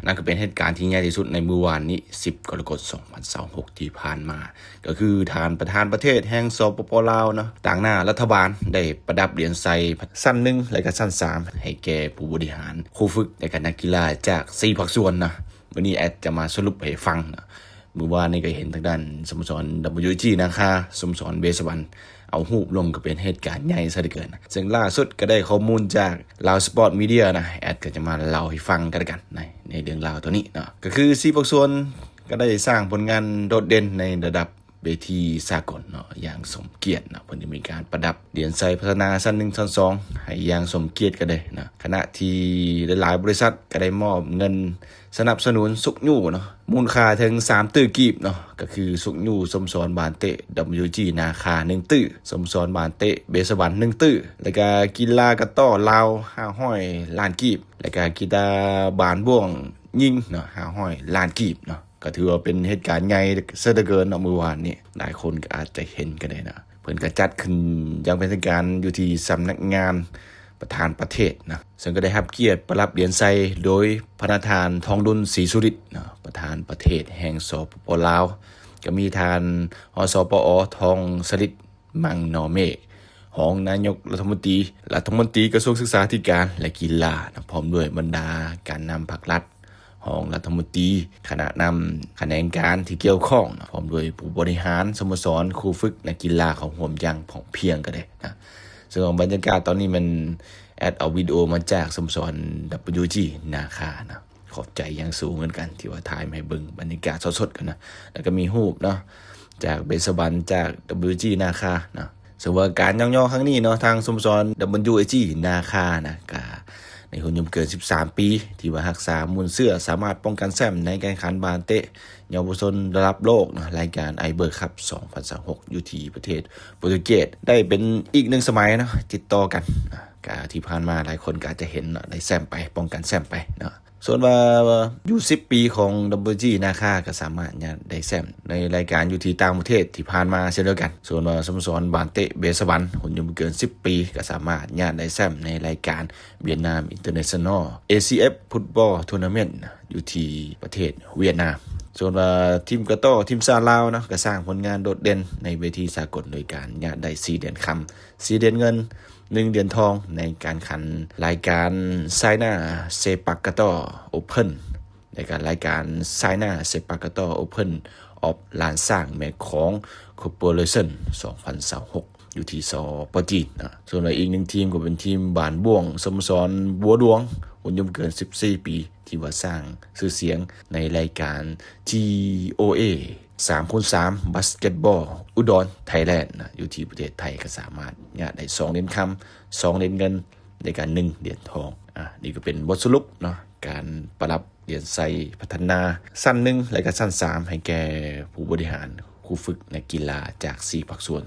นั่นก็เป็นเหตุการณ์ที่ใหญ่ที่สุดในเมื่อวานนี้10 กรกฎาคม 2026 ที่ผ่านมาก็คือทางประธานประเทศแห่งสปป.ลาวเนาะต่างหน้ารัฐบาลได้ประดับเหรียญไซสั้น1และก็สั้น3ให้แก่ผู้บริหารครูฝึกและก็นักกีฬาจาก4ภาคส่วนนะวันนี้แอดจะมาสรุปให้ฟังนะเมื่อวานนี้ก็เห็นทางด้านสโมสร WG นะคะสโมสรเบสวันเอาหูปลงก็เป็นเหตุการณ์ใหญ่ซะเหลือเกินซึ่งล่าสุดก็ได้ข้อมูลจากลาวสปอร์ตมีเดียนะแอดก็จะมาเล่าให้ฟังกันกันในเรื่องราวตัวนี้เนาะก็คือซีภาคส่วนก็ได้สร้างผลงานโดดเด่นในระดับเวทีสากลเนาะอย่างสมเกียรติเนาะเพิ่นจะมีการประดับเหรียญไซพัฒนาชั้น1ชั้น2ให้อย่างสมเกียรติกันเลยนะขณะที่หลายบริษัทก็ได้มอบเงินสนับสนุนสุกยู่เนาะมูลค่าถึง3ตื้อกีบเนาะก็คือสุกยู่สโมสรบานเตะ WG นาคา1ตื้อสโมสรบานเตะเบสวรรค์1ตื้อแล้วก็กีฬากระต้อลาว500 ล้านกีบแล้วก็กีฬาบานบ่วงยิงเนาะ500 ล้านกีบเนาะก็ถือว่าเป็นเหตุการณ์ใหญ่เสียเหลือเกินเนาะเมื่อวานนี้หลายคนก็อาจจะเห็นกันได้นะเพิ่นก็จัดขึ้นอย่างเป็นทางการอยู่ที่สำนักงานประธานประเทศนะซึ่งก็ได้รับเกียรติประรับเหรียญไซโดยพระทานทองดุลศรีสุริตนะประธานประเทศแห่งสปป.ลาวก็มีทานอสปอทองสฤษดิ์มั่งนอเมฆรองนายกรัฐมนตรีกระทรวงศึกษาธิการและกีฬานะพร้อมด้วยบรรดาการนำภาครัฐของรัฐมนตรีคณะนำแขนงการที่เกี่ยวข้องพร้อมด้วยผู้บริหารสโมสรครูฝึกนักกีฬาของห่วมยังผ่องเพียงกันเลยนะซึ่งบรรยากาศตอนนี้มันแอดเอาวิดีโอมาจากสโมสร WG นาคานะขอบใจอย่างสูงเหมือนกันที่ว่าถ่ายมาให้เบิ่งบรรยากาศสดๆกันนะแล้วก็มีรูปเนาะจากเบสบันจาก WG นาคานะซึ่งว่าการย่อๆครั้งนี้เนาะทางสโมสร WG นาคานะก็ในคนอายุเกิน13 ปีที่ว่ารักษามูลเสื้อสามารถป้องกันแชมป์ในการแข่งขันบาสเตะเยาวชนระดับโลกนะรายการไอเบิร์กคัพ2026อยู่ที่ประเทศโปรตุเกสได้เป็นอีก1 สมัยนะติดต่อกันกาที่ผ่านมาหลายคนก็อาจจะเห็นได้แชมป์ไปป้องกันแชมป์ไปเนาะส่วนว่าอยู่10 ปีของ WG นาคาก็สามารถได้แชมป์ในรายการอยู่ที่ต่างประเทศที่ผ่านมาเช่นเดียวกันส่วนว่าสโมสรบานเตะเบสวันคนอายุเกิน10 ปีก็สามารถได้แชมป์ในรายการเวียดนามอินเตอร์เนชั่นแนล ACF ฟุตบอลทัวร์นาเมนต์อยู่ที่ประเทศเวียดนามส่วนว่าทีมกระโต้ทีมซาลาวนะก็สร้างผลงานโดดเด่นในเวทีสากลโดยการได้4 เหรียญคำ4 เหรียญเงิน1 เหรียญทองในการขันรายการไซน่าเซปักกะต้อโอเพ่นในการรายการไซน่าเซปักกะต้อโอเพ่นออฟลานสร้างแม่ของคอร์ปอเรชั่น2026อยู่ที่สปจีนนะส่วนอีก1 ทีมก็เป็นทีมบานบ่วงสโมสรบัวดวงอายุเกิน14 ปีที่ว่าสร้างชื่อเสียงในรายการ GOA 3x3 บาสเกตบอลอุดรไทยแลนด์นะอยู่ที่ประเทศไทยก็สามารถได้2 เหรียญคำ2 เหรียญเงินในการ1 เหรียญทองนี่ก็เป็นบทสรุปเนาะการประดับเหรียญไซพัฒนาสั้น1และก็สั้น3ให้แก่ผู้บริหารครูฝึกนักกีฬาจาก4 ภาคส่วน